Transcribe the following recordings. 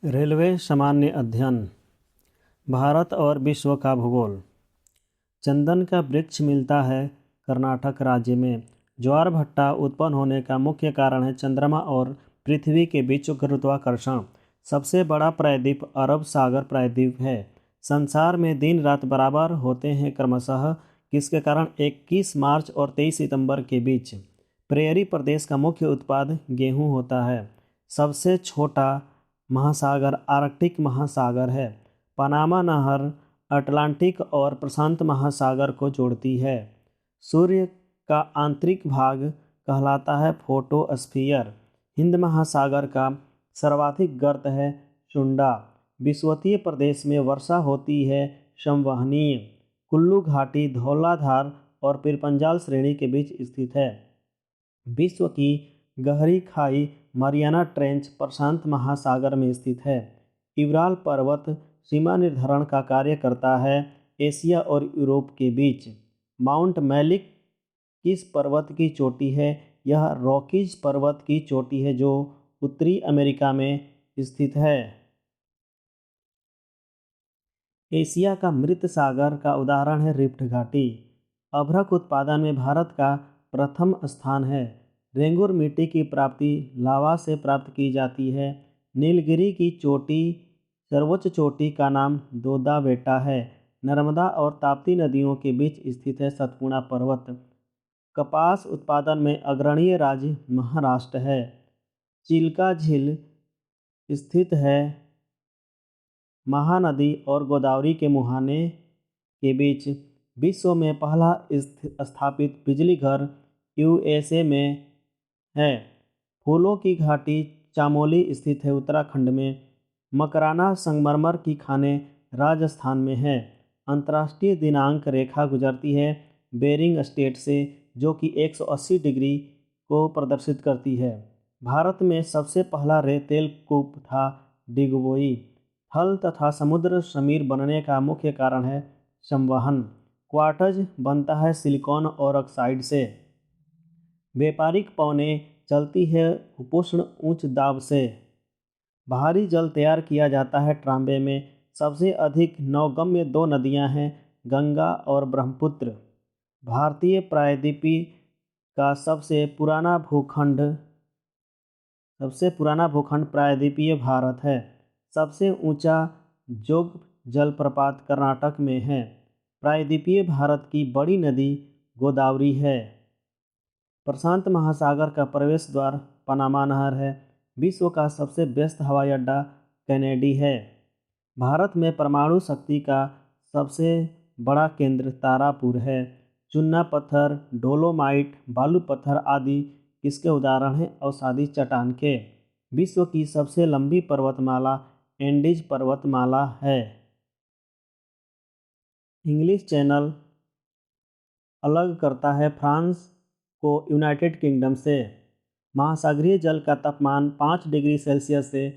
Railway सामान्य अध्ययन। भारत और विश्व का भूगोल। चंदन का वृक्ष मिलता है कर्नाटक राज्य में। ज्वार भट्टा उत्पन्न होने का मुख्य कारण है चंद्रमा और पृथ्वी के बीच गुरुत्वाकर्षण। सबसे बड़ा प्रायद्वीप अरब सागर प्रायद्वीप है। संसार में दिन रात बराबर होते हैं क्रमशः, किसके कारण 21 मार्च और 23 सितंबर के बीच। प्रेयरी प्रदेश का मुख्य उत्पाद गेहूं होता है। सबसे छोटा महासागर आर्कटिक महासागर है। पनामा नहर अटलांटिक और प्रशांत महासागर को जोड़ती है। सूर्य का आंतरिक भाग कहलाता है फोटोस्फीयर। हिंद महासागर का सर्वाधिक गर्त है सुंडा। विषुवतीय प्रदेश में वर्षा होती है संवहनीय। कुल्लू घाटी धौलाधार और पीरपंजाल श्रेणी के बीच स्थित है। विश्व की गहरी खाई मरियाना ट्रेंच प्रशांत महासागर में स्थित है। इवराल पर्वत सीमा निर्धारण का कार्य करता है एशिया और यूरोप के बीच। माउंट मैलिक किस पर्वत की चोटी है? यह रॉकीज पर्वत की चोटी है जो उत्तरी अमेरिका में स्थित है। एशिया का मृत सागर का उदाहरण है रिफ्ट घाटी। अभ्रक उत्पादन में भारत का प्रथम स्थान है। रेंगुर मिट्टी की प्राप्ति लावा से प्राप्त की जाती है। नीलगिरी की चोटी सर्वोच्च चोटी का नाम दोदा बेटा है। नर्मदा और ताप्ती नदियों के बीच स्थित है सतपुड़ा पर्वत। कपास उत्पादन में अग्रणीय राज्य महाराष्ट्र है। चिल्का झील स्थित है महानदी और गोदावरी के मुहाने के बीच। विश्व में पहला स्थापित बिजली घर यूएसए में है। फूलों की घाटी चामोली स्थित है उत्तराखंड में। मकराना संगमरमर की खानें राजस्थान में है। अंतर्राष्ट्रीय दिनांक रेखा गुजरती है बेरिंग स्टेट से, जो कि 180 डिग्री को प्रदर्शित करती है। भारत में सबसे पहला रेतेल कूप था डिगबोई। थल तथा समुद्र समीर बनने का मुख्य कारण है संवहन। क्वार्ट्ज बनता है सिलिकॉन और ऑक्साइड से। व्यापारिक पौने चलती है उपोष्ण उच्च दाब से। भारी जल तैयार किया जाता है ट्रांबे में। सबसे अधिक नौगम्य दो नदियां हैं गंगा और ब्रह्मपुत्र। भारतीय प्रायद्वीपी का सबसे पुराना भूखंड प्रायद्वीपीय भारत है। सबसे ऊंचा जोग जलप्रपात कर्नाटक में है। प्रायद्वीपीय भारत की बड़ी नदी गोदावरी है। प्रशांत महासागर का प्रवेश द्वार पनामा नहर है। विश्व का सबसे व्यस्त हवाई अड्डा कैनेडी है। भारत में परमाणु शक्ति का सबसे बड़ा केंद्र तारापुर है। चुन्ना पत्थर डोलोमाइट बालू पत्थर आदि किसके उदाहरण हैं? अवसादी चट्टान के। विश्व की सबसे लंबी पर्वतमाला एंडीज पर्वतमाला है। इंग्लिश चैनल अलग करता है फ्रांस को यूनाइटेड किंगडम से। महासागरीय जल का तापमान 5 डिग्री सेल्सियस से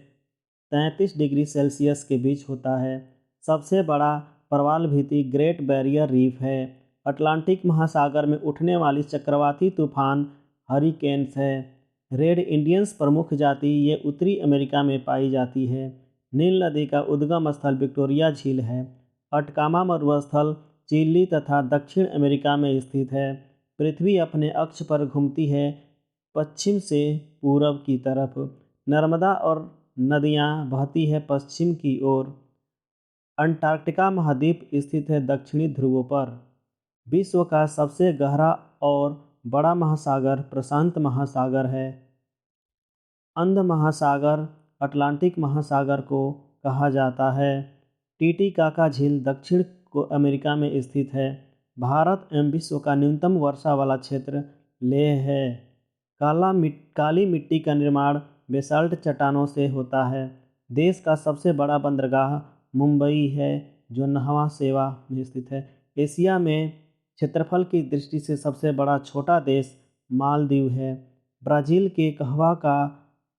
33 डिग्री सेल्सियस के बीच होता है। सबसे बड़ा प्रवाल भित्ति ग्रेट बैरियर रीफ है। अटलांटिक महासागर में उठने वाली चक्रवाती तूफान हरिकेन्स है। रेड इंडियंस प्रमुख जाति ये उत्तरी अमेरिका में पाई जाती है। नील नदी का उद्गम स्थल विक्टोरिया झील है। अटकामा मरुस्थल चिली तथा दक्षिण अमेरिका में स्थित है। पृथ्वी अपने अक्ष पर घूमती है पश्चिम से पूरब की तरफ। नर्मदा और नदियां बहती है पश्चिम की ओर। अंटार्कटिका महाद्वीप स्थित है दक्षिणी ध्रुवों पर। विश्व का सबसे गहरा और बड़ा महासागर प्रशांत महासागर है। अंध महासागर अटलांटिक महासागर को कहा जाता है। टीटीकाका झील दक्षिण अमेरिका में स्थित है। भारत एवं विश्व का न्यूनतम वर्षा वाला क्षेत्र लेह है। काली मिट्टी का निर्माण बेसाल्ट चट्टानों से होता है। देश का सबसे बड़ा बंदरगाह मुंबई है जो नहवा सेवा में स्थित है। एशिया में क्षेत्रफल की दृष्टि से सबसे बड़ा छोटा देश मालदीव है। ब्राज़ील के कहवा का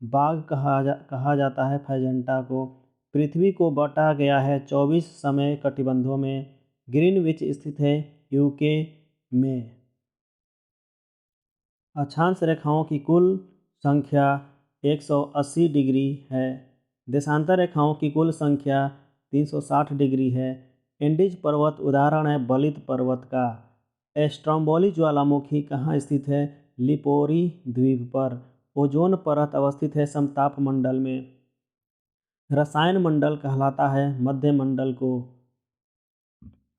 बाग कहा जाता है फैजेंटा को। पृथ्वी को बांटा गया है 24 समय कटिबंधों में। ग्रीनविच स्थित है यूके में। अक्षांश रेखाओं की कुल संख्या 180 डिग्री है। देशांतर रेखाओं की कुल संख्या 360 डिग्री है। एंडीज पर्वत उदाहरण है बलित पर्वत का। स्ट्रोम्बोली ज्वालामुखी कहाँ स्थित है? लिपोरी द्वीप पर। ओजोन परत अवस्थित है समताप मंडल में। रसायन मंडल कहलाता है मध्य मंडल को।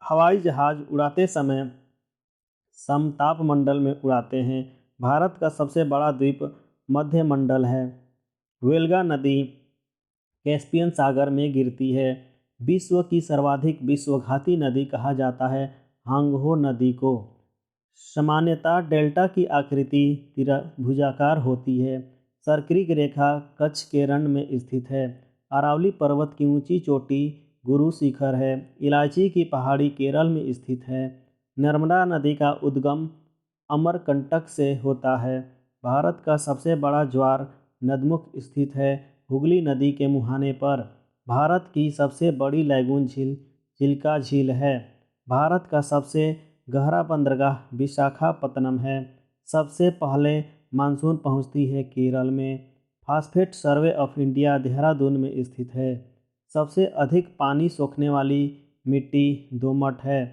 हवाई जहाज उड़ाते समय समताप मंडल में उड़ाते हैं। भारत का सबसे बड़ा द्वीप मध्य मंडल है। वेल्गा नदी कैस्पियन सागर में गिरती है। विश्व की सर्वाधिक विश्वघाती नदी कहा जाता है हांगहो नदी को। सामान्यतः डेल्टा की आकृति त्रिभुजाकार होती है। सर्करिक रेखा कच्छ के रण में स्थित है। अरावली पर्वत की ऊंची चोटी गुरु शिखर है। इलायची की पहाड़ी केरल में स्थित है। नर्मदा नदी का उद्गम अमरकंटक से होता है। भारत का सबसे बड़ा ज्वार नदमुख स्थित है हुगली नदी के मुहाने पर। भारत की सबसे बड़ी लैगून झील चिल्का झील है। भारत का सबसे गहरा बंदरगाह विशाखापत्तनम है। सबसे पहले मानसून पहुंचती है केरल में। Phosphate survey of India Dehradun में स्थित है। सबसे अधिक पानी सोखने वाली मिट्टी दोमट है।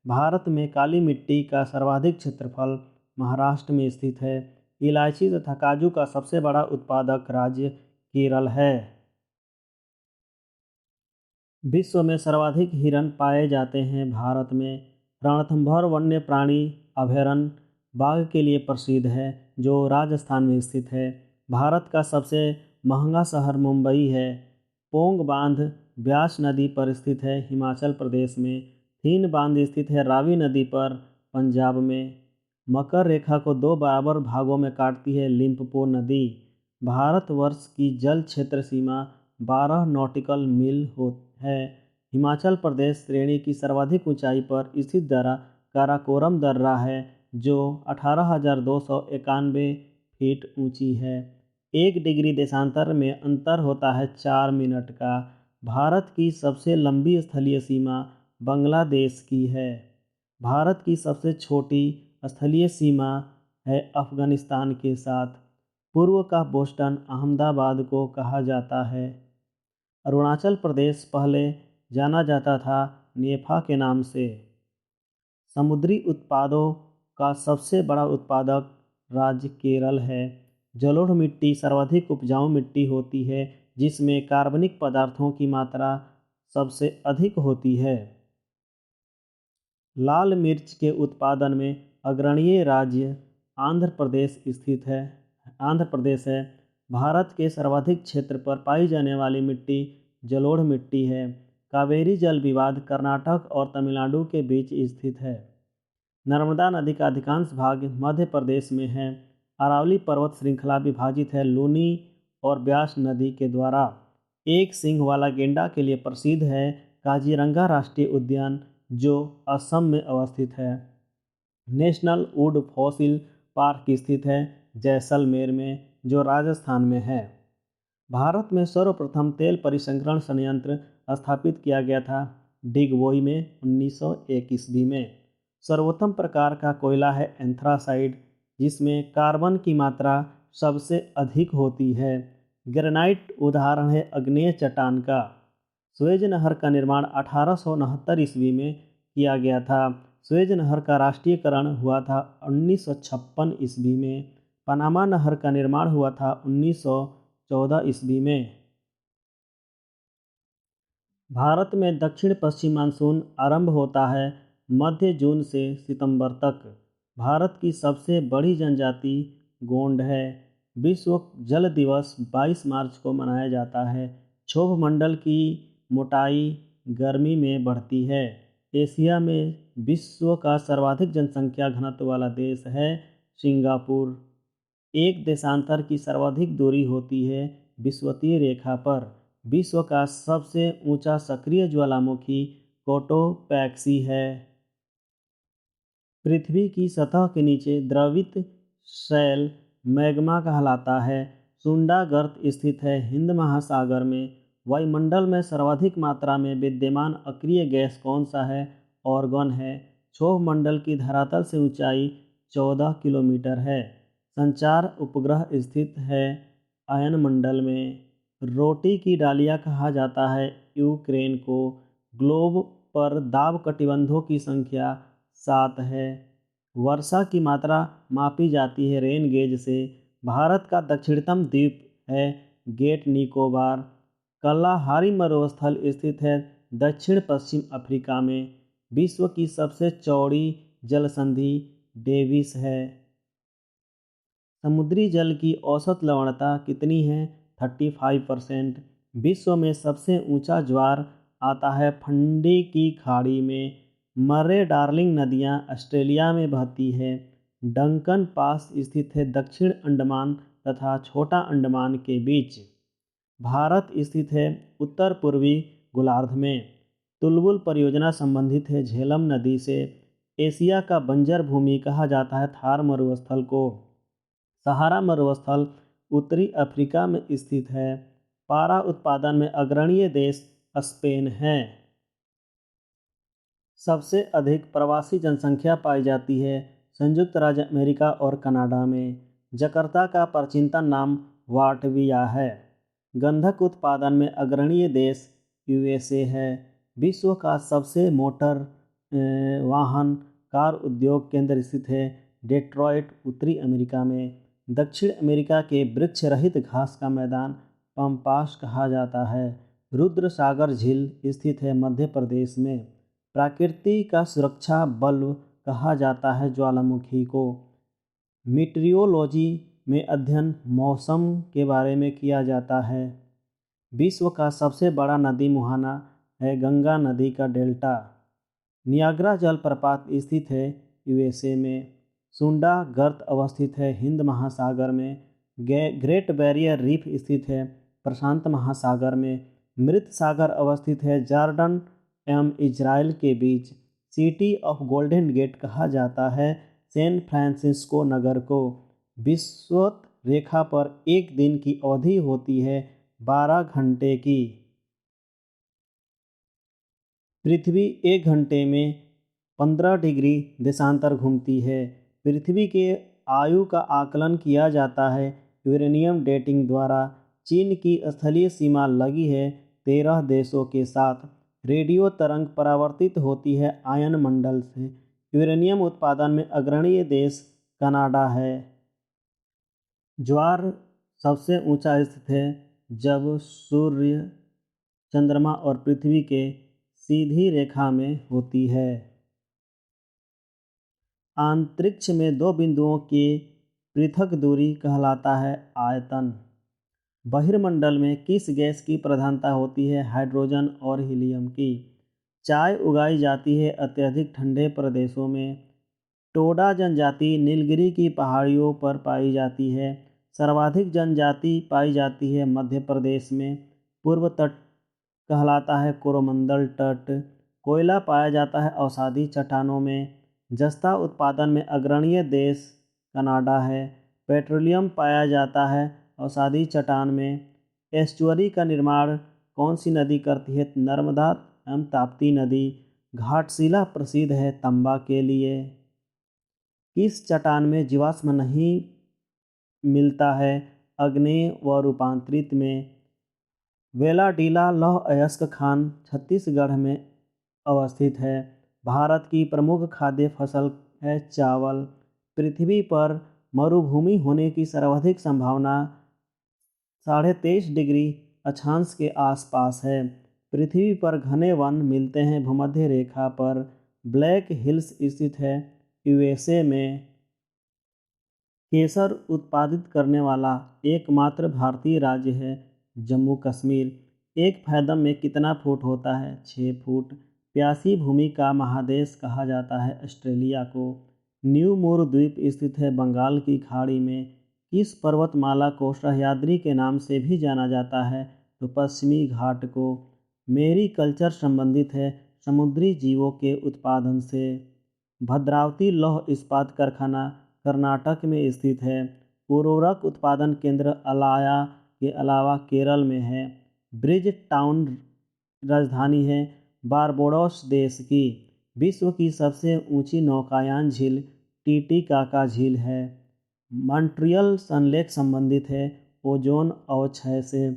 भारत में काली मिट्टी का सर्वाधिक क्षेत्रफल महाराष्ट्र में स्थित है। इलायची तथा काजू का सबसे बड़ा उत्पादक राज्य केरल है। विश्व में सर्वाधिक हिरण पाए जाते हैं भारत में। रणथंभौर वन्य प्राणी अभयारण्य बाघ के लिए प्रसिद्ध है जो राजस्थान में स्थित है। भारत का सबसे महंगा शहर मुंबई है। पोंग बांध ब्यास नदी पर स्थित है हिमाचल प्रदेश में। थीन बांध स्थित है रावी नदी पर पंजाब में। मकर रेखा को दो बराबर भागों में काटती है लिम्पोपो नदी। भारतवर्ष की जल क्षेत्र सीमा 12 नॉटिकल मील है। हिमाचल प्रदेश श्रेणी की सर्वाधिक ऊंचाई पर स्थित दर्रा काराकोरम दर्रा है जो 18,291 फीट ऊंची है। 1 डिग्री देशांतर में अंतर होता है 4 मिनट का। भारत की सबसे लंबी स्थलीय सीमा बांग्लादेश की है। भारत की सबसे छोटी स्थलीय सीमा है अफगानिस्तान के साथ। पूर्व का बोस्टन अहमदाबाद को कहा जाता है। अरुणाचल प्रदेश पहले जाना जाता था नेफा के नाम से। समुद्री उत्पादों का सबसे बड़ा उत्पादक राज्य केरल है। जलोढ़ मिट्टी सर्वाधिक उपजाऊ मिट्टी होती है जिसमें कार्बनिक पदार्थों की मात्रा सबसे अधिक होती है। लाल मिर्च के उत्पादन में अग्रणीय राज्य आंध्र प्रदेश है। भारत के सर्वाधिक क्षेत्र पर पाई जाने वाली मिट्टी जलोढ़ मिट्टी है। कावेरी जल विवाद कर्नाटक और तमिलनाडु के बीच स्थित है। नर्मदा नदी का अधिकांश भाग मध्य प्रदेश में है। अरावली पर्वत श्रृंखला विभाजित है लूनी और ब्यास नदी के द्वारा। एक सींग वाला गेंडा के लिए प्रसिद्ध है काजीरंगा राष्ट्रीय उद्यान जो असम में अवस्थित है। नेशनल वुड फॉसिल पार्क स्थित है जैसलमेर में जो राजस्थान में है। भारत में सर्वप्रथम तेल परिसंग्रहण संयंत्र स्थापित किया गया था डिगबोई में 1901 ईस्वी में। सर्वोत्तम प्रकार का कोयला है एंथ्रासाइड जिसमें कार्बन की मात्रा सबसे अधिक होती है। ग्रेनाइट उदाहरण है अग्नेय चट्टान का। सुएज नहर का निर्माण 1869 ईस्वी में किया गया था। सुएज नहर का राष्ट्रीयकरण हुआ था 1956 ईस्वी में। पनामा नहर का निर्माण हुआ था 1914 ईस्वी में। भारत में दक्षिण पश्चिम मानसून आरंभ होता है मध्य जून से सितंबर तक। भारत की सबसे बड़ी जनजाति गोंड है। विश्व जल दिवस 22 मार्च को मनाया जाता है। क्षोभ मंडल की मोटाई गर्मी में बढ़ती है। एशिया में विश्व का सर्वाधिक जनसंख्या घनत्व वाला देश है सिंगापुर। एक देशांतर की सर्वाधिक दूरी होती है विषुवतीय रेखा पर। विश्व का सबसे ऊंचा सक्रिय ज्वालामुखी कोटोपैक्सी है। पृथ्वी की सतह के नीचे द्रवित शैल मैग्मा कहलाता है। सुंडा गर्त स्थित है हिंद महासागर में। वायुमंडल में सर्वाधिक मात्रा में विद्यमान अक्रिय गैस कौन सा है? ऑर्गन है। क्षोभ मंडल की धरातल से ऊंचाई 14 किलोमीटर है। संचार उपग्रह स्थित है अयन मंडल में। रोटी की डालिया कहा जाता है। यूक्रेन को ग्लोब पर दाब कटिबंधों की संख्या 7 है। वर्षा की मात्रा मापी जाती है रेन गेज से। भारत का दक्षिणतम द्वीप है ग्रेट निकोबार। कलाहारी मरुस्थल स्थित है दक्षिण पश्चिम अफ्रीका में। विश्व की सबसे चौड़ी जलसंधि डेविस है। समुद्री जल की औसत लवणता कितनी है? 35%। विश्व में सबसे ऊंचा ज्वार आता है फंडी की खाड़ी में। मर्रे डार्लिंग नदियां ऑस्ट्रेलिया में बहती है। डंकन पास स्थित है दक्षिण अंडमान तथा छोटा अंडमान के बीच। भारत स्थित है उत्तर पूर्वी गोलार्ध में। तुलबुल परियोजना संबंधित है झेलम नदी से। एशिया का बंजर भूमि कहा जाता है थार मरुस्थल को। सहारा मरुस्थल उत्तरी अफ्रीका में स्थित है। पारा उत्पादन में अग्रणीय देश स्पेन है। सबसे अधिक प्रवासी जनसंख्या पाई जाती है संयुक्त राज्य अमेरिका और कनाडा में। जकार्ता का प्राचीनतम नाम वाटविया है। गंधक उत्पादन में अग्रणीय देश यूएसए है। विश्व का सबसे मोटर वाहन कार उद्योग केंद्र स्थित है डेट्रॉयट उत्तरी अमेरिका में। दक्षिण अमेरिका के वृक्ष रहित घास का मैदान पम्पास कहा जाता है। रुद्र सागर झील स्थित है मध्य प्रदेश में। प्रकृति का सुरक्षा बल्ब कहा जाता है ज्वालामुखी को। मीटरियोलॉजी में अध्ययन मौसम के बारे में किया जाता है। विश्व का सबसे बड़ा नदी मुहाना है गंगा नदी का डेल्टा। नियाग्रा जलप्रपात स्थित है यूएसए में। सुंडा गर्त अवस्थित है हिंद महासागर में। ग्रेट बैरियर रीफ स्थित है प्रशांत महासागर में। मृत सागर अवस्थित है जॉर्डन एवं इजराइल के बीच। सिटी ऑफ गोल्डन गेट कहा जाता है सैन फ्रांसिस्को नगर को। विषुवत रेखा पर एक दिन की अवधि होती है 12 घंटे की। पृथ्वी 1 घंटे में 15 डिग्री देशांतर घूमती है। पृथ्वी के आयु का आकलन किया जाता है यूरेनियम डेटिंग द्वारा। चीन की स्थलीय सीमा लगी है 13 देशों के साथ। रेडियो तरंग परावर्तित होती है आयन मंडल से। यूरेनियम उत्पादन में अग्रणीय देश कनाडा है। ज्वार सबसे ऊंचा स्थित है जब सूर्य चंद्रमा और पृथ्वी के सीधी रेखा में होती है। अंतरिक्ष में दो बिंदुओं की पृथक दूरी कहलाता है आयतन। बहिर्मंडल में किस गैस की प्रधानता होती है? हाइड्रोजन और हीलियम की। चाय उगाई जाती है अत्यधिक ठंडे प्रदेशों में। टोडा जनजाति नीलगिरी की पहाड़ियों पर पाई जाती है। सर्वाधिक जनजाति पाई जाती है मध्य प्रदेश में। पूर्व तट कहलाता है कोरोमंडल तट। कोयला पाया जाता है अवसादी चट्टानों में। जस्ता उत्पादन में अग्रणीय देश कनाडा है। पेट्रोलियम पाया जाता है अवसादी चट्टान में। एस्चुअरी का निर्माण कौन सी नदी करती है? नर्मदा एवं ताप्ती नदी। घाटशिला प्रसिद्ध है तांबा के लिए। किस चट्टान में जीवाश्म नहीं मिलता है? आग्नेय व रूपांतरित में। वेलाडीला लौह अयस्क खान छत्तीसगढ़ में अवस्थित है। भारत की प्रमुख खाद्य फसल है चावल। पृथ्वी पर मरुभूमि होने की सर्वाधिक संभावना 23.5 डिग्री अक्षांश के आसपास है। पृथ्वी पर घने वन मिलते हैं भूमध्य रेखा पर। ब्लैक हिल्स स्थित है यूएसए में। केसर उत्पादित करने वाला एकमात्र भारतीय राज्य है जम्मू कश्मीर। एक फैदम में कितना फुट होता है? 6 फुट। प्यासी भूमि का महादेश कहा जाता है ऑस्ट्रेलिया को। न्यू मूर द्वीप स्थित है बंगाल की खाड़ी में। किस पर्वतमाला को सह्याद्री के नाम से भी जाना जाता है? तो पश्चिमी घाट को। मेरी कल्चर संबंधित है समुद्री जीवों के उत्पादन से। भद्रावती लौह इस्पात कारखाना कर्नाटक में स्थित है। उर्वरक उत्पादन केंद्र अलाया के अलावा केरल में है। ब्रिज टाउन राजधानी है बारबाडोस देश की। विश्व की सबसे ऊंची नौकायान झील टीटीकाका झील है। मॉन्ट्रियल सनलेक संबंधित है ओजोन अवक्षय से।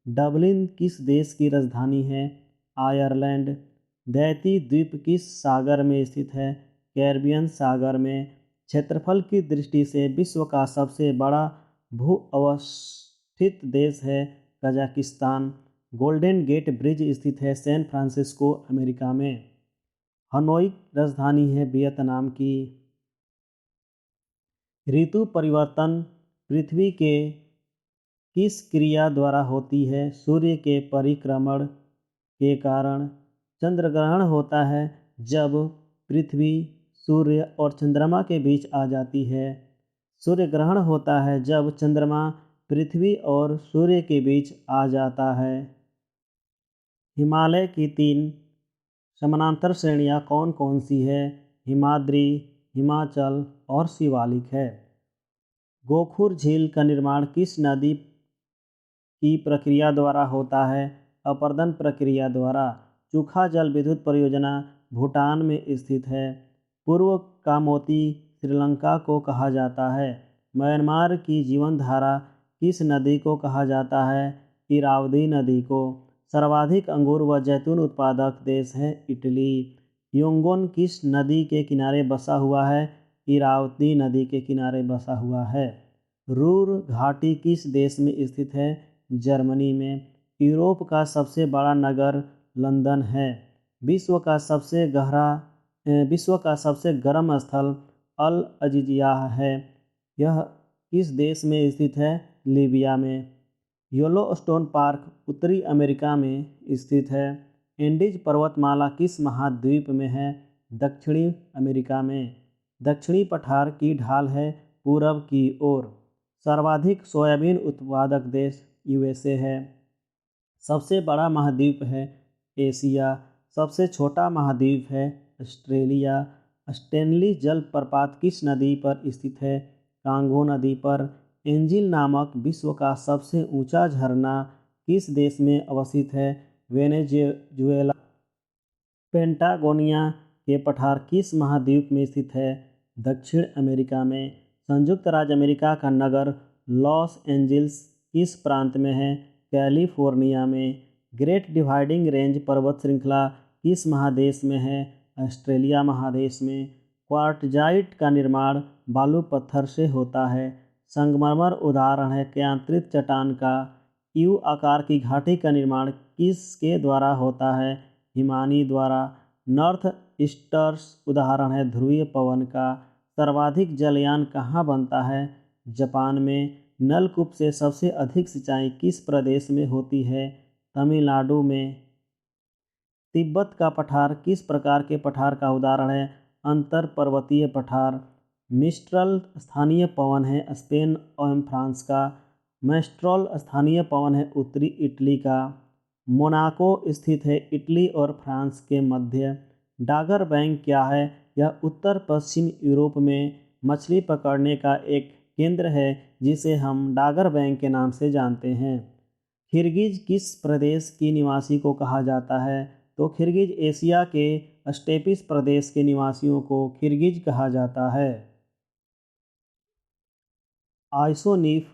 डबलिन किस देश की राजधानी है? आयरलैंड। दैती द्वीप किस सागर में स्थित है? कैरिबियन सागर में। क्षेत्रफल की दृष्टि से विश्व का सबसे बड़ा भू-अवस्थित देश है कजाकिस्तान। गोल्डन गेट ब्रिज स्थित है सैन फ्रांसिस्को, अमेरिका में। हनोई राजधानी है वियतनाम की। ऋतु परिवर्तन पृथ्वी के किस क्रिया द्वारा होती है? सूर्य के परिक्रमण के कारण। चंद्र ग्रहण होता है जब पृथ्वी सूर्य और चंद्रमा के बीच आ जाती है। सूर्य ग्रहण होता है जब चंद्रमा पृथ्वी और सूर्य के बीच आ जाता है। हिमालय की 3 समानांतर श्रेणियाँ कौन कौन सी है? हिमाद्री, हिमाचल और शिवालिक है। गोखुर झील का निर्माण किस नदी की प्रक्रिया द्वारा होता है? अपरदन प्रक्रिया द्वारा। चूखा जल विद्युत परियोजना भूटान में स्थित है। पूर्व का मोती श्रीलंका को कहा जाता है। म्यांमार की जीवन धारा किस नदी को कहा जाता है? इरावदी नदी को। सर्वाधिक अंगूर व जैतून उत्पादक देश है इटली। योंगोन किस नदी के किनारे बसा हुआ है? इरावती नदी के किनारे बसा हुआ है। रूर घाटी किस देश में स्थित है? जर्मनी में। यूरोप का सबसे बड़ा नगर लंदन है। विश्व का सबसे गर्म स्थल अल अजीजिया है। यह किस देश में स्थित है? लीबिया में। येलोस्टोन पार्क उत्तरी अमेरिका में स्थित है। एंडीज पर्वतमाला किस महाद्वीप में है? दक्षिणी अमेरिका में। दक्षिणी पठार की ढाल है पूरब की ओर। सर्वाधिक सोयाबीन उत्पादक देश यूएसए है। सबसे बड़ा महाद्वीप है एशिया। सबसे छोटा महाद्वीप है ऑस्ट्रेलिया। स्टेनली जलप्रपात किस नदी पर स्थित है? कांगो नदी पर। एंजिल नामक विश्व का सबसे ऊंचा झरना किस देश में अवस्थित है? वेनेजुएला। पेंटागोनिया के पठार किस महाद्वीप में स्थित है? दक्षिण अमेरिका में। संयुक्त राज्य अमेरिका का नगर लॉस एंजिल्स किस प्रांत में है? कैलिफोर्निया में। ग्रेट डिवाइडिंग रेंज पर्वत श्रृंखला किस महादेश में है? ऑस्ट्रेलिया महादेश में। क्वार्टजाइट का निर्माण बालू पत्थर से होता है। संगमरमर उदाहरण है केंद्रित चट्टान का। यू आकार की घाटी का निर्माण किसके द्वारा होता है? हिमानी द्वारा। नॉर्थ ईस्टर्स उदाहरण है ध्रुवीय पवन का। सर्वाधिक जलयान कहाँ बनता है? जापान में। नलकूप से सबसे अधिक सिंचाई किस प्रदेश में होती है? तमिलनाडु में। तिब्बत का पठार किस प्रकार के पठार का उदाहरण है? अंतर पर्वतीय पठार। मिस्ट्रल स्थानीय पवन है स्पेन एवं फ्रांस का। मेस्ट्रोल स्थानीय पवन है उत्तरी इटली का। मोनाको स्थित है इटली और फ्रांस के मध्य। डागर बैंक क्या है? यह उत्तर पश्चिम यूरोप में मछली पकड़ने का एक केंद्र है जिसे हम डागर बैंक के नाम से जानते हैं। किर्गिज किस प्रदेश की निवासी को कहा जाता है? तो किर्गिज एशिया के स्टेपिस प्रदेश के निवासियों को किर्गिज कहा जाता है। आइसोनीफ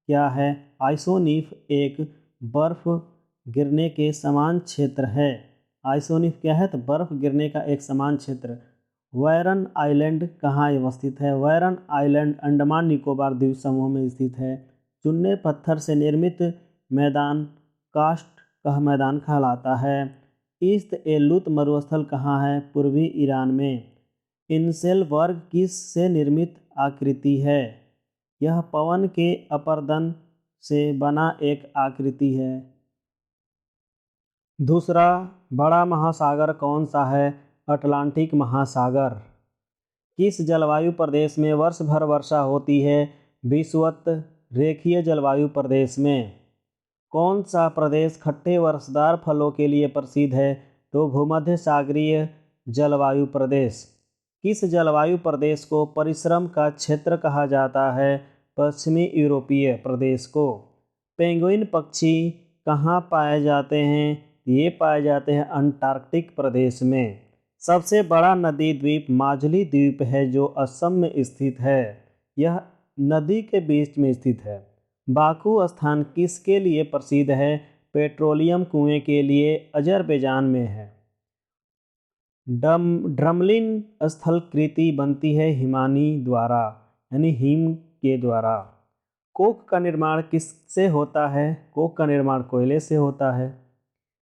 क्या है? आइसोनीफ एक बर्फ गिरने के समान क्षेत्र है। आइसोनीफ क्या है? तो बर्फ गिरने का एक समान क्षेत्र। वैरन आइलैंड कहाँ अवस्थित है? वैरन आइलैंड अंडमान निकोबार द्वीप समूह में स्थित है। चुन्ने पत्थर से निर्मित मैदान कास्ट का मैदान कहलाता है। ईस्ट एलुत मरुस्थल कहाँ है? पूर्वी ईरान में। इंसेलबर्ग किस से निर्मित आकृति है? यह पवन के अपर्दन से बना एक आकृति है। दूसरा बड़ा महासागर कौन सा है? अटलांटिक महासागर। किस जलवायु प्रदेश में वर्ष भर वर्षा होती है? विषुवत रेखीय जलवायु प्रदेश में। कौन सा प्रदेश खट्टे वर्षदार फलों के लिए प्रसिद्ध है? तो भूमध्य सागरीय जलवायु प्रदेश। किस जलवायु प्रदेश को परिश्रम का क्षेत्र कहा जाता है? पश्चिमी यूरोपीय प्रदेश को। पेंगुइन पक्षी कहाँ पाए जाते हैं? ये पाए जाते हैं अंटार्कटिक प्रदेश में। सबसे बड़ा नदी द्वीप माजुली द्वीप है जो असम में स्थित है। यह नदी के बीच में स्थित है। बाकू स्थान किसके लिए प्रसिद्ध है? पेट्रोलियम कुएं के लिए अजरबैजान में है। ड्रमलिन स्थलाकृति बनती है हिमानी द्वारा यानी हिम के द्वारा। कोक का निर्माण किससे होता है? कोक का निर्माण कोयले से होता है।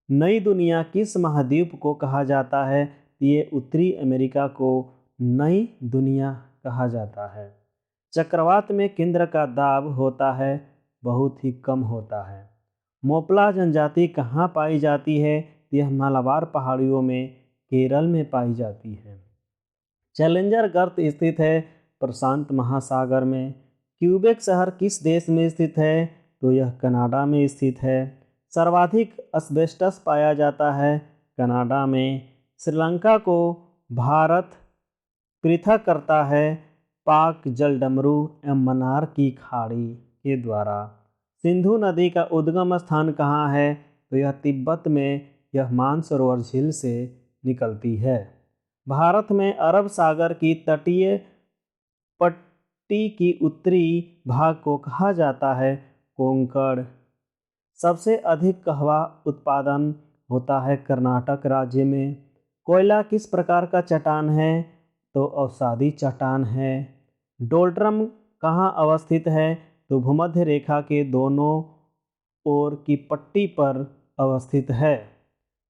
नई दुनिया किस महाद्वीप को कहा जाता है? ये उत्तरी अमेरिका को नई दुनिया कहा जाता है। चक्रवात में केंद्र का दाब होता है, बहुत ही कम होता है। मोपला जनजाति कहाँ पाई जाती है? यह मालाबार पहाड़ियों में केरल में पाई जाती है। चैलेंजर गर्त स्थित है प्रशांत महासागर में। क्यूबेक शहर किस देश में स्थित है? तो यह कनाडा में स्थित है। सर्वाधिक एस्बेस्टस पाया जाता है कनाडा में। श्रीलंका को भारत पृथक करता है पाक जलडमरू एवं मन्नार की खाड़ी के द्वारा। सिंधु नदी का उद्गम स्थान कहाँ है? तो यह तिब्बत में यह मानसरोवर झील से निकलती है। भारत में अरब सागर की तटीय पट्टी की उत्तरी भाग को कहा जाता है कोंकण। सबसे अधिक कहवा उत्पादन होता है कर्नाटक राज्य में। कोयला किस प्रकार का चट्टान है? तो अवसादी चट्टान है। डोल्ड्रम कहाँ अवस्थित है? तो भूमध्य रेखा के दोनों ओर की पट्टी पर अवस्थित है।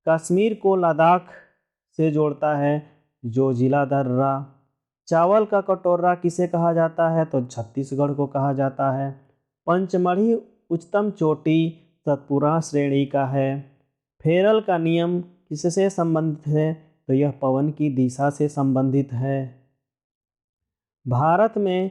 कश्मीर को लद्दाख से जोड़ता है जोजिला दर्रा। चावल का कटोरा किसे कहा जाता है? तो छत्तीसगढ़ को कहा जाता है। पंचमढ़ी उच्चतम चोटी सतपुरा श्रेणी का है। फेरल का नियम किससे संबंधित है? तो यह पवन की दिशा से संबंधित है। भारत में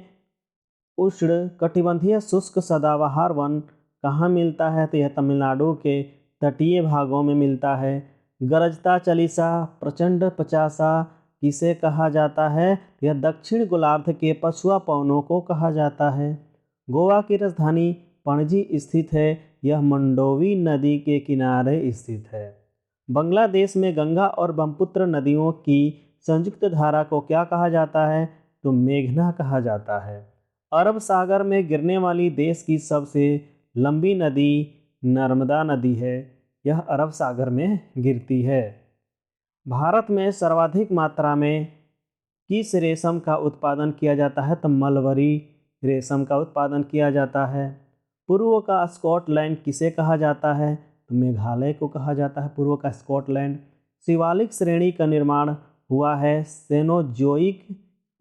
उष्ण कटिबंधीय शुष्क सदाबहार वन कहाँ मिलता है? तो यह तमिलनाडु के तटीय भागों में मिलता है। गरजता चालीसा प्रचंड पचासा किसे कहा जाता है? यह दक्षिण गोलार्ध के पछुआ पवनों को कहा जाता है। गोवा की राजधानी पणजी स्थित है। यह मंडोवी नदी के किनारे स्थित है। बांग्लादेश में गंगा और ब्रह्मपुत्र नदियों की संयुक्त धारा को क्या कहा जाता है? तो मेघना कहा जाता है। अरब सागर में गिरने वाली देश की सबसे लंबी नदी नर्मदा नदी है। यह अरब सागर में गिरती है। भारत में सर्वाधिक मात्रा में किस रेशम का उत्पादन किया जाता है? तो मलबरी रेशम का उत्पादन किया जाता है। पूर्व का स्कॉटलैंड किसे कहा जाता है? तो मेघालय को कहा जाता है पूर्व का स्कॉटलैंड। शिवालिक श्रेणी का निर्माण हुआ है सेनोजोइक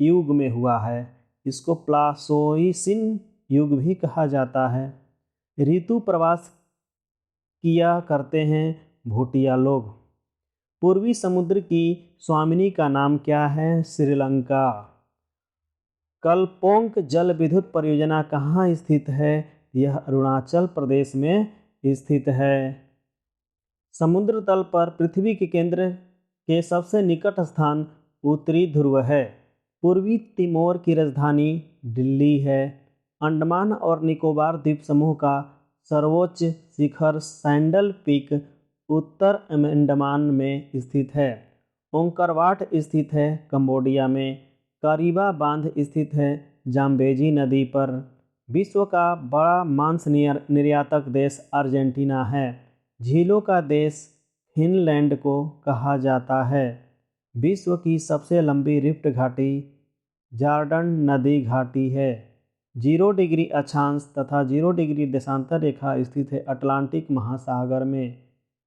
युग में हुआ है। इसको प्लासोइसिन युग भी कहा जाता है। ऋतु प्रवास किया करते हैं भूटिया लोग। पूर्वी समुद्र की स्वामिनी का नाम क्या है? श्रीलंका। कलपोंक जल विद्युत परियोजना कहाँ स्थित है? यह अरुणाचल प्रदेश में स्थित है। समुद्र तल पर पृथ्वी के केंद्र के सबसे निकट स्थान उत्तरी ध्रुव है। पूर्वी तिमोर की राजधानी दिल्ली है। अंडमान और निकोबार द्वीप समूह का सर्वोच्च शिखर सैंडल पीक उत्तर अंडमान में स्थित है। ओंकारवाट स्थित है कंबोडिया में। कारीबा बांध स्थित है जाम्बेजी नदी पर। विश्व का बड़ा मांस निर्यातक देश अर्जेंटीना है। झीलों का देश फिनलैंड को कहा जाता है। विश्व की सबसे लंबी रिफ्ट घाटी जॉर्डन नदी घाटी है। 0 डिग्री अक्षांश तथा 0 डिग्री देशांतर रेखा स्थित है अटलांटिक महासागर में।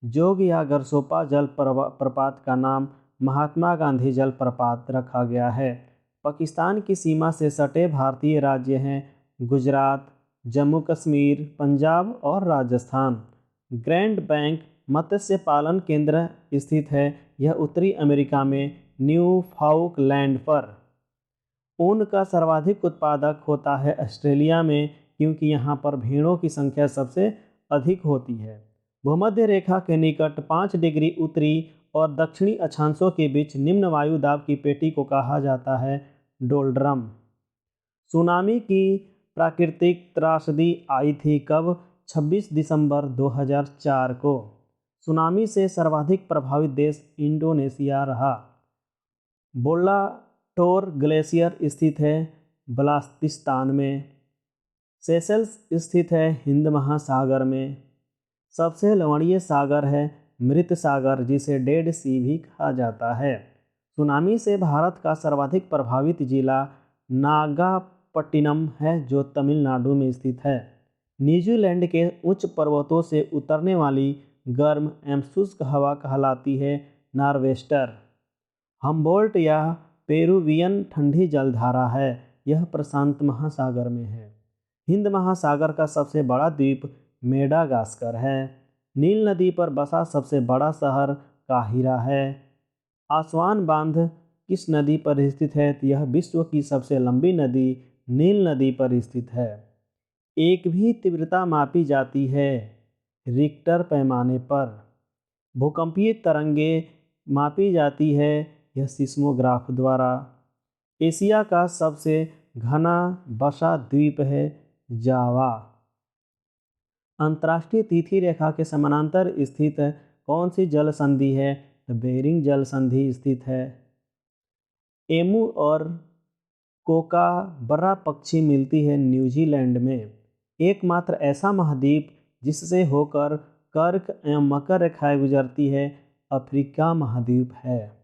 जोग या गरसोपा जल प्रपात का नाम महात्मा गांधी जल प्रपात रखा गया है। पाकिस्तान की सीमा से सटे भारतीय राज्य हैं गुजरात, जम्मू कश्मीर, पंजाब और राजस्थान। ग्रैंड बैंक मत्स्य पालन केंद्र स्थित है। यह उत्तरी अमेरिका में न्यूफाउंडलैंड पर। ऊन का सर्वाधिक उत्पादक होता है ऑस्ट्रेलिया में, क्योंकि यहाँ पर भेड़ों की संख्या सबसे अधिक होती है। भूमध्य रेखा के निकट 5 डिग्री उत्तरी और दक्षिणी अक्षांशों के बीच निम्न वायु दाब की पेटी को कहा जाता है डोल्ड्रम। सुनामी की प्राकृतिक त्रासदी आई थी कब? 26 दिसंबर 2004 को। सुनामी से सर्वाधिक प्रभावित देश इंडोनेशिया रहा। बोल्लाटोर ग्लेशियर स्थित है बल्तिस्तान में। सेशल्स स्थित है हिंद महासागर में। सबसे लवणीय सागर है मृत सागर, जिसे डेड सी भी कहा जाता है। सुनामी से भारत का सर्वाधिक प्रभावित जिला नागापट्टिनम है, जो तमिलनाडु में स्थित है। न्यूजीलैंड के उच्च पर्वतों से उतरने वाली गर्म एवं शुष्क हवा कहलाती है नॉर्वेस्टर। हम्बोल्ट या पेरुवियन ठंडी जलधारा है, यह प्रशांत महासागर में है। हिंद महासागर का सबसे बड़ा द्वीप मेडागास्कर है। नील नदी पर बसा सबसे बड़ा शहर काहिरा है। आसवान बांध किस नदी पर स्थित है? यह विश्व की सबसे लंबी नदी नील नदी पर स्थित है। एक भी तीव्रता मापी जाती है रिक्टर पैमाने पर। भूकंपीय तरंगें मापी जाती है यह सिस्मोग्राफ द्वारा। एशिया का सबसे घना बसा द्वीप है जावा। अंतर्राष्ट्रीय तिथि रेखा के समानांतर स्थित कौन सी जल संधि है? बेरिंग जल संधि स्थित है। एमू और कोकाबरा पक्षी मिलती है न्यूजीलैंड में। एकमात्र ऐसा महाद्वीप जिससे होकर कर्क एवं मकर रेखाएं गुजरती है अफ्रीका महाद्वीप है।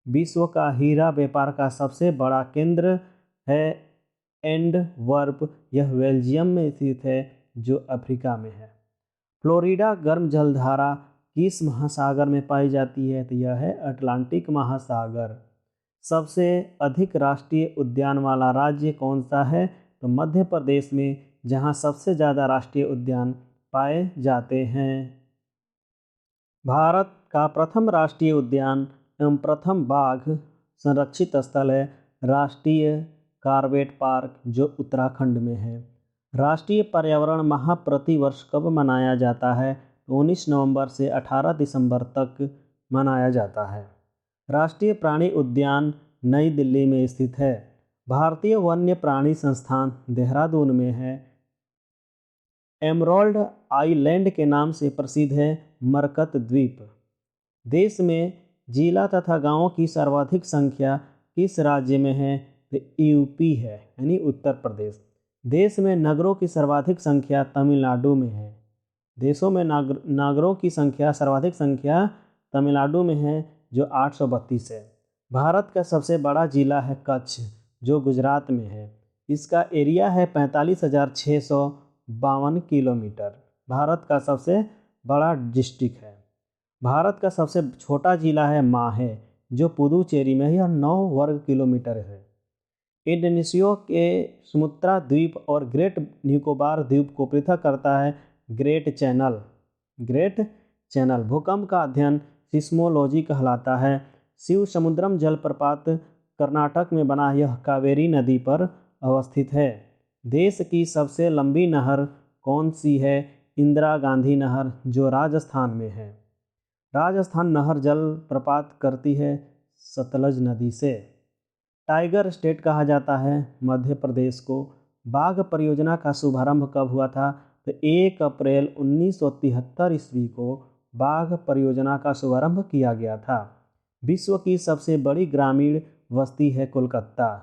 विश्व का हीरा व्यापार का सबसे बड़ा केंद्र है एंटवर्प, यह बेल्जियम में स्थित है जो अफ्रीका में है। फ्लोरिडा गर्म जलधारा किस महासागर में पाई जाती है? तो यह है अटलांटिक महासागर। सबसे अधिक राष्ट्रीय उद्यान वाला राज्य कौन सा है? तो मध्य प्रदेश में, जहां सबसे ज़्यादा राष्ट्रीय उद्यान पाए जाते हैं। भारत का प्रथम राष्ट्रीय उद्यान एवं प्रथम बाघ संरक्षित स्थल है राष्ट्रीय कॉर्बेट पार्क, जो उत्तराखंड में है। राष्ट्रीय पर्यावरण माह प्रतिवर्ष कब मनाया जाता है? 19 नवंबर से 18 दिसंबर तक मनाया जाता है। राष्ट्रीय प्राणी उद्यान नई दिल्ली में स्थित है। भारतीय वन्य प्राणी संस्थान देहरादून में है। एमराल्ड आइलैंड के नाम से प्रसिद्ध है मरकत द्वीप। देश में जिला तथा गांवों की सर्वाधिक संख्या किस राज्य में है? तो यूपी है, यानी उत्तर प्रदेश। देश में नगरों की सर्वाधिक संख्या तमिलनाडु में है। देशों में नगरों की सर्वाधिक संख्या तमिलनाडु में है, जो 832 है। भारत का सबसे बड़ा जिला है कच्छ, जो गुजरात में है। इसका एरिया है 45,652 किलोमीटर। भारत का सबसे बड़ा डिस्ट्रिक्ट है। भारत का सबसे छोटा जिला है माहे, जो पुदुचेरी में है। यह 9 वर्ग किलोमीटर है। इंडोनेशिया के सुमात्रा द्वीप और ग्रेट निकोबार द्वीप को पृथक करता है ग्रेट चैनल। भूकंप का अध्ययन सिस्मोलॉजी कहलाता है। शिव समुद्रम जलप्रपात कर्नाटक में बना यह कावेरी नदी पर अवस्थित है। देश की सबसे लंबी नहर कौन सी है? इंदिरा गांधी नहर, जो राजस्थान में है। राजस्थान नहर जलप्रपात करती है सतलज नदी से। टाइगर स्टेट कहा जाता है मध्य प्रदेश को। बाघ परियोजना का शुभारंभ कब हुआ था? तो 1 अप्रैल 1973 ईस्वी को बाघ परियोजना का शुभारंभ किया गया था। विश्व की सबसे बड़ी ग्रामीण बस्ती है कोलकाता।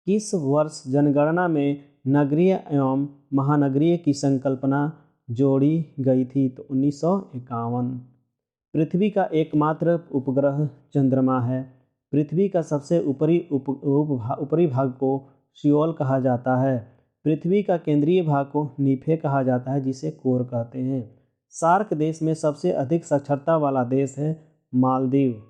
किस वर्ष जनगणना में नगरीय एवं महानगरीय की संकल्पना जोड़ी गई थी? तो 1951। पृथ्वी का एकमात्र उपग्रह चंद्रमा है। पृथ्वी का सबसे ऊपरी भाग को सियोल कहा जाता है। पृथ्वी का केंद्रीय भाग को नीफे कहा जाता है, जिसे कोर कहते हैं। सार्क देश में सबसे अधिक साक्षरता वाला देश है मालदीव।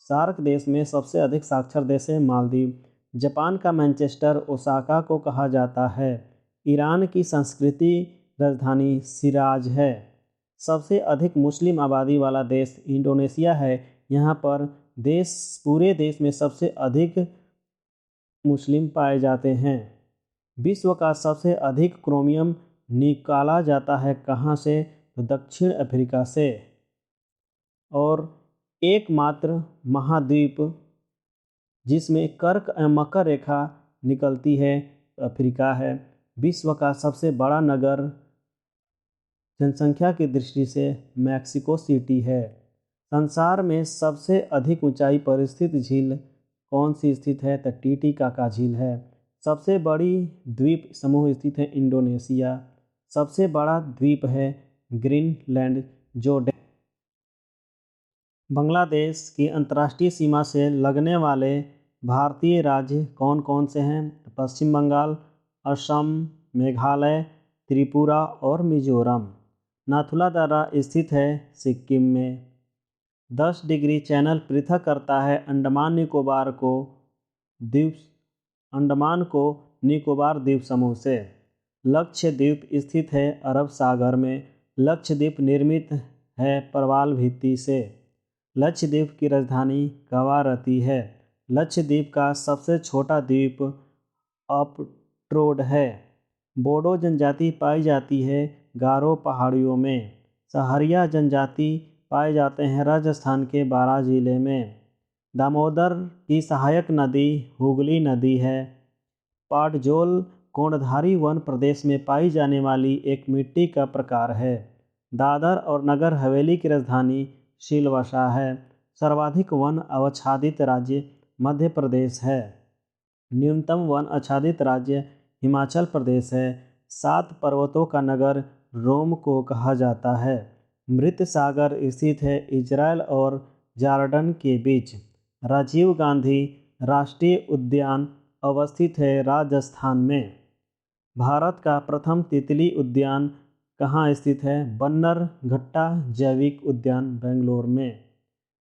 सार्क देश में सबसे अधिक साक्षर देश है मालदीव। जापान का मैनचेस्टर ओसाका को कहा जाता है। ईरान की संस्कृति राजधानी शिराज है। सबसे अधिक मुस्लिम आबादी वाला देश इंडोनेशिया है। यहाँ पर पूरे देश में सबसे अधिक मुस्लिम पाए जाते हैं। विश्व का सबसे अधिक क्रोमियम निकाला जाता है कहाँ से? तो दक्षिण अफ्रीका से। और एकमात्र महाद्वीप जिसमें कर्क एवं मकर रेखा निकलती है अफ्रीका है। विश्व का सबसे बड़ा नगर जनसंख्या की दृष्टि से मैक्सिको सिटी है। संसार में सबसे अधिक ऊंचाई पर स्थित झील कौन सी स्थित है? तो टीटीकाका झील है। सबसे बड़ी द्वीप समूह स्थित है इंडोनेशिया। सबसे बड़ा द्वीप है ग्रीनलैंड जो बांग्लादेश की अंतर्राष्ट्रीय सीमा से लगने वाले भारतीय राज्य कौन कौन से हैं? पश्चिम बंगाल, असम, मेघालय, त्रिपुरा और मिजोरम। नाथुला दर्रा स्थित है सिक्किम में। 10 डिग्री चैनल पृथक करता है अंडमान को निकोबार द्वीप समूह से। लक्षद्वीप स्थित है अरब सागर में। लक्षद्वीप निर्मित है प्रवाल भित्ति से। लक्षद्वीप की राजधानी कवारत्ती है। लक्षद्वीप का सबसे छोटा द्वीप अपट्रोड है। बोडो जनजाति पाई जाती है गारो पहाड़ियों में। सहरिया जनजाति पाए जाते हैं राजस्थान के बारां जिले में। दामोदर की सहायक नदी हुगली नदी है। पाटजोल कोणधारी वन प्रदेश में पाई जाने वाली एक मिट्टी का प्रकार है। दादर और नगर हवेली की राजधानी सिलवासा है। सर्वाधिक वन आच्छादित राज्य मध्य प्रदेश है। न्यूनतम वन आच्छादित राज्य हिमाचल प्रदेश है। 7 पर्वतों का नगर रोम को कहा जाता है। मृत सागर स्थित है इजराइल और जॉर्डन के बीच। राजीव गांधी राष्ट्रीय उद्यान अवस्थित है राजस्थान में। भारत का प्रथम तितली उद्यान कहाँ स्थित है? बन्नरघट्टा जैविक उद्यान बेंगलोर में।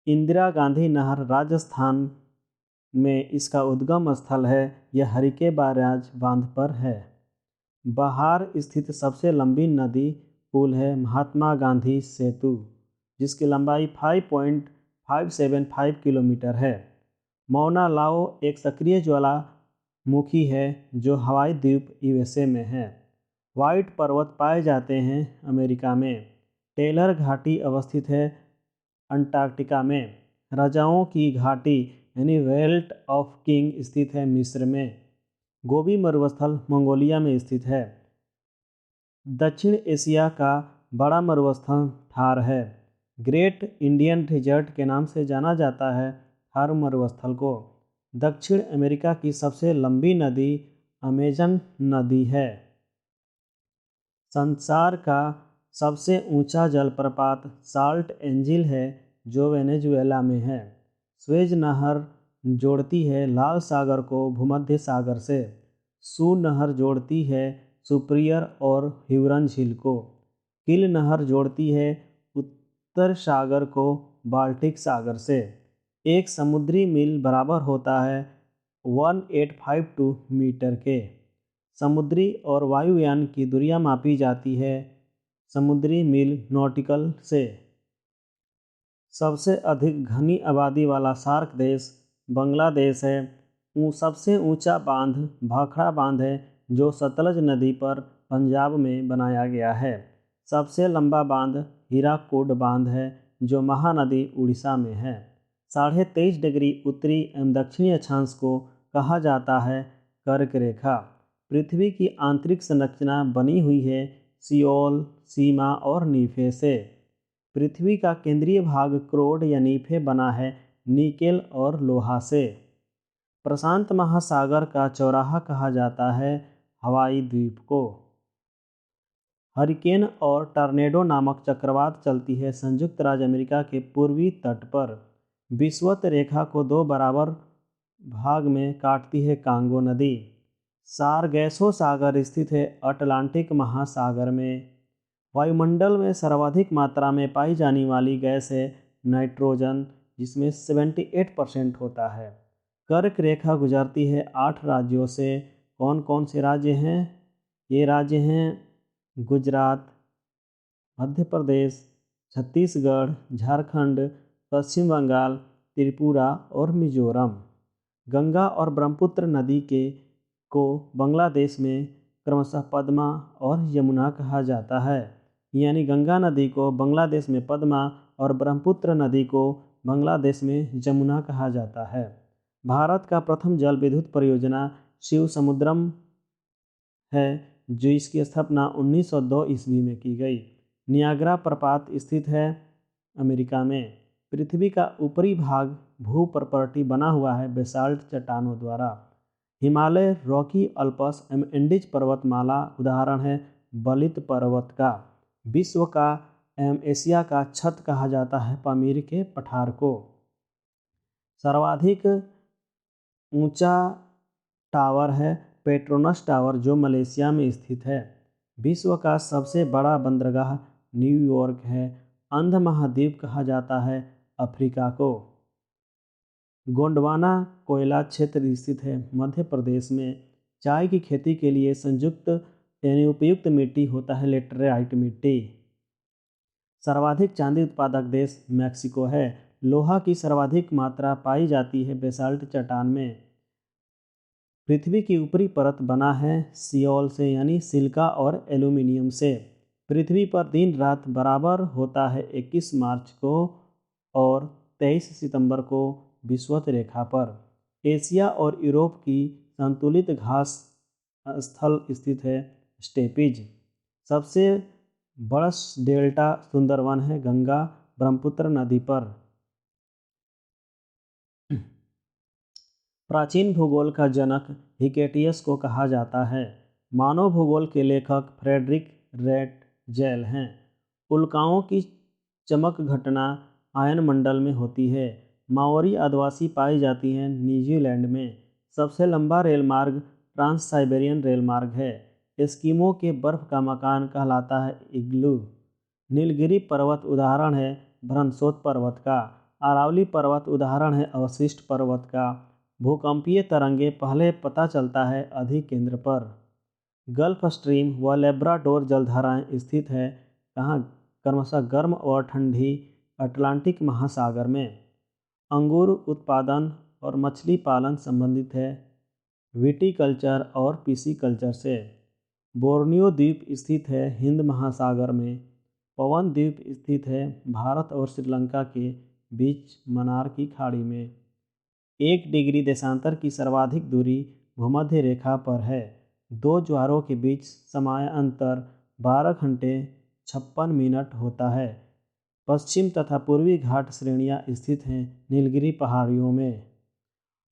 इंदिरा गांधी नहर राजस्थान में इसका उद्गम स्थल है। यह हरिके बैराज बांध पर है। बिहार स्थित सबसे लंबी नदी पुल है महात्मा गांधी सेतु, जिसकी लंबाई 5.575 किलोमीटर है। मौना लाओ एक सक्रिय ज्वालामुखी है जो हवाई द्वीप यूएसए में है। व्हाइट पर्वत पाए जाते हैं अमेरिका में। टेलर घाटी अवस्थित है अंटार्कटिका में। राजाओं की घाटी यानी वेल्ट ऑफ किंग स्थित है मिस्र में। गोबी मरुस्थल मंगोलिया में स्थित है। दक्षिण एशिया का बड़ा मरुस्थल थार है। ग्रेट इंडियन डेजर्ट के नाम से जाना जाता है थार मरुस्थल को। दक्षिण अमेरिका की सबसे लंबी नदी अमेजन नदी है। संसार का सबसे ऊंचा जलप्रपात साल्ट एंजिल है जो वेनेजुएला में है। स्वेज नहर जोड़ती है लाल सागर को भूमध्य सागर से। सू नहर जोड़ती है सुपिरियर और ह्यूरन झील को। किल नहर जोड़ती है उत्तर सागर को बाल्टिक सागर से। एक समुद्री मील बराबर होता है 1852 मीटर के। समुद्री और वायुयान की दूरियां मापी जाती है समुद्री मील नॉटिकल से। सबसे अधिक घनी आबादी वाला सार्क देश बांग्लादेश है। सबसे ऊंचा बांध भाखड़ा बांध है जो सतलज नदी पर पंजाब में बनाया गया है। सबसे लंबा बांध हीराकुड बांध है जो महानदी उड़ीसा में है। 23.5 डिग्री उत्तरी एवं दक्षिणी अक्षांश को कहा जाता है कर्क रेखा। पृथ्वी की आंतरिक संरचना बनी हुई है सियोल, सीमा और नीफे से। पृथ्वी का केंद्रीय भाग क्रोड या नीफे बना है निकेल और लोहा से। प्रशांत महासागर का चौराहा कहा जाता है हवाई द्वीप को। हरिकेन और टॉर्नेडो नामक चक्रवात चलती है संयुक्त राज्य अमेरिका के पूर्वी तट पर। विषुवत रेखा को 2 बराबर भाग में काटती है कांगो नदी। सारगैसो सागर स्थित है अटलांटिक महासागर में। वायुमंडल में सर्वाधिक मात्रा में पाई जाने वाली गैस है नाइट्रोजन, जिसमें 78% होता है। कर्क रेखा गुजरती है 8 राज्यों से। कौन कौन से राज्य हैं? ये राज्य हैं गुजरात, मध्य प्रदेश, छत्तीसगढ़, झारखंड, पश्चिम बंगाल, त्रिपुरा और मिजोरम। गंगा और ब्रह्मपुत्र नदी को बांग्लादेश में क्रमशः पद्मा और यमुना कहा जाता है। यानी गंगा नदी को बांग्लादेश में पद्मा और ब्रह्मपुत्र नदी को बांग्लादेश में यमुना कहा जाता है। भारत का प्रथम जल विद्युत परियोजना शिव समुद्रम है जो इसकी स्थापना 1902 ईस्वी में की गई। नियाग्रा प्रपात स्थित है अमेरिका में। पृथ्वी का ऊपरी भाग भू प्रॉपर्टी बना हुआ है बेसाल्ट चट्टानों द्वारा। हिमालय, रॉकी, अल्पस एवं एंडीज पर्वतमाला उदाहरण है बलित पर्वत का। विश्व का एवं एशिया का छत कहा जाता है पामीर के पठार को। सर्वाधिक ऊंचा टावर है पेट्रोनस टावर जो मलेशिया में स्थित है। विश्व का सबसे बड़ा बंदरगाह न्यूयॉर्क है। अंध महाद्वीप कहा जाता है अफ्रीका को। गोंडवाना कोयला क्षेत्र स्थित है मध्य प्रदेश में। चाय की खेती के लिए संयुक्त यानी उपयुक्त मिट्टी होता है लेटराइट मिट्टी। सर्वाधिक चांदी उत्पादक देश मैक्सिको है। लोहा की सर्वाधिक मात्रा पाई जाती है बेसाल्ट चट्टान में। पृथ्वी की ऊपरी परत बना है सियोल से यानी सिलिका और एल्यूमिनियम से। पृथ्वी पर दिन रात बराबर होता है 21 मार्च को और 23 सितंबर को विषुवत रेखा पर। एशिया और यूरोप की संतुलित घास स्थल स्थित है स्टेपीज। सबसे बड़ा डेल्टा सुंदरवन है गंगा ब्रह्मपुत्र नदी पर। प्राचीन भूगोल का जनक हिकेटियस को कहा जाता है। मानव भूगोल के लेखक फ्रेडरिक रेटजेल हैं। उल्काओं की चमक घटना आयनमंडल में होती है। माओरी आदिवासी पाई जाती हैं न्यूजीलैंड में। सबसे लंबा रेलमार्ग ट्रांस साइबेरियन रेलमार्ग है। एस्किमो के बर्फ का मकान कहलाता है इग्लू। नीलगिरी पर्वत उदाहरण है भ्रंशोत पर्वत का। अरावली पर्वत उदाहरण है अवशिष्ट पर्वत का। भूकंपीय तरंगे पहले पता चलता है अधिकेंद्र पर। गल्फ स्ट्रीम व लेब्राडोर जलधाराएं स्थित है कहाँ क्रमशः गर्म और ठंडी अटलांटिक महासागर में। अंगूर उत्पादन और मछली पालन संबंधित है विटीकल्चर और पिसीकल्चर से। बोर्नियो द्वीप स्थित है हिंद महासागर में। पवन द्वीप स्थित है भारत और श्रीलंका के बीच मन्नार की खाड़ी में। 1 डिग्री देशांतर की सर्वाधिक दूरी भूमध्य रेखा पर है। 2 ज्वारों के बीच समय अंतर 12 घंटे 56 मिनट होता है। पश्चिम तथा पूर्वी घाट श्रेणियां स्थित हैं नीलगिरी पहाड़ियों में।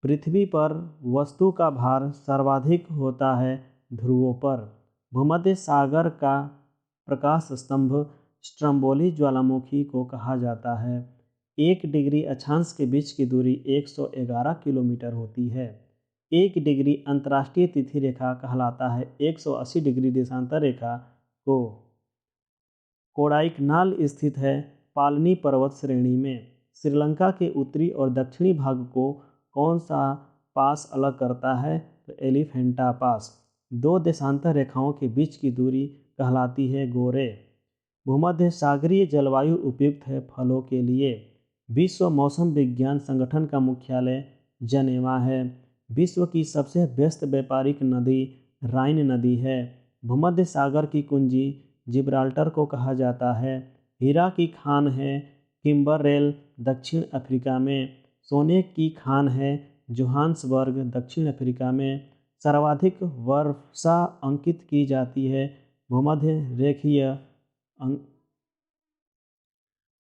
पृथ्वी पर वस्तु का भार सर्वाधिक होता है ध्रुवों पर। भूमध्य सागर का प्रकाश स्तंभ स्ट्रम्बोली ज्वालामुखी को कहा जाता है। 1 डिग्री अक्षांश के बीच की दूरी 111 किलोमीटर होती है। 1 डिग्री अंतर्राष्ट्रीय तिथि रेखा कहलाता है 180 डिग्री देशांतर रेखा को। कोडाइकनाल स्थित है पालनी पर्वत श्रेणी में। श्रीलंका के उत्तरी और दक्षिणी भाग को कौन सा पास अलग करता है तो एलिफेंटा पास। 2 देशांतर रेखाओं के बीच की दूरी कहलाती है गोरे। भूमध्य सागरीय जलवायु उपयुक्त है फलों के लिए। विश्व मौसम विज्ञान संगठन का मुख्यालय जनेवा है। विश्व की सबसे व्यस्त व्यापारिक नदी राइन नदी है। भूमध्य सागर की कुंजी जिब्राल्टर को कहा जाता है। हीरा की खान है किम्बरलेल दक्षिण अफ्रीका में। सोने की खान है जोहान्सबर्ग दक्षिण अफ्रीका में। सर्वाधिक वर्षा अंकित की जाती है भूमध्य रेखीय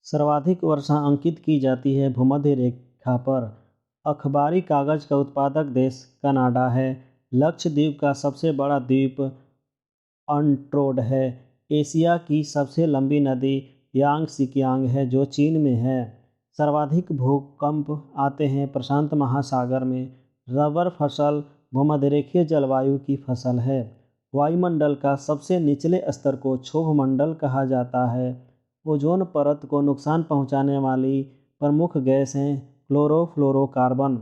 सर्वाधिक वर्षा अंकित की जाती है भूमध्य रेखा पर। अखबारी कागज का उत्पादक देश कनाडा है। लक्षद्वीप का सबसे बड़ा द्वीप अंट्रोड है। एशिया की सबसे लंबी नदी यांगसिकियांग है जो चीन में है। सर्वाधिक भूकंप आते हैं प्रशांत महासागर में। रबर फसल भूमध्यरेखीय जलवायु की फसल है। वायुमंडल का सबसे निचले स्तर को क्षोभ मंडल कहा जाता है। ओजोन परत को नुकसान पहुंचाने वाली प्रमुख गैस हैं क्लोरोफ्लोरोकार्बन।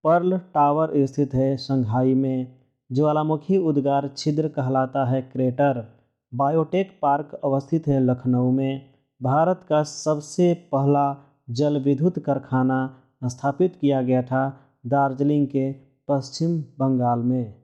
पर्ल टावर स्थित है शंघाई में। ज्वालामुखी उद्गार छिद्र कहलाता है क्रेटर। बायोटेक पार्क अवस्थित है लखनऊ में। भारत का सबसे पहला जल विद्युत कारखाना स्थापित किया गया था दार्जिलिंग के पश्चिम बंगाल में।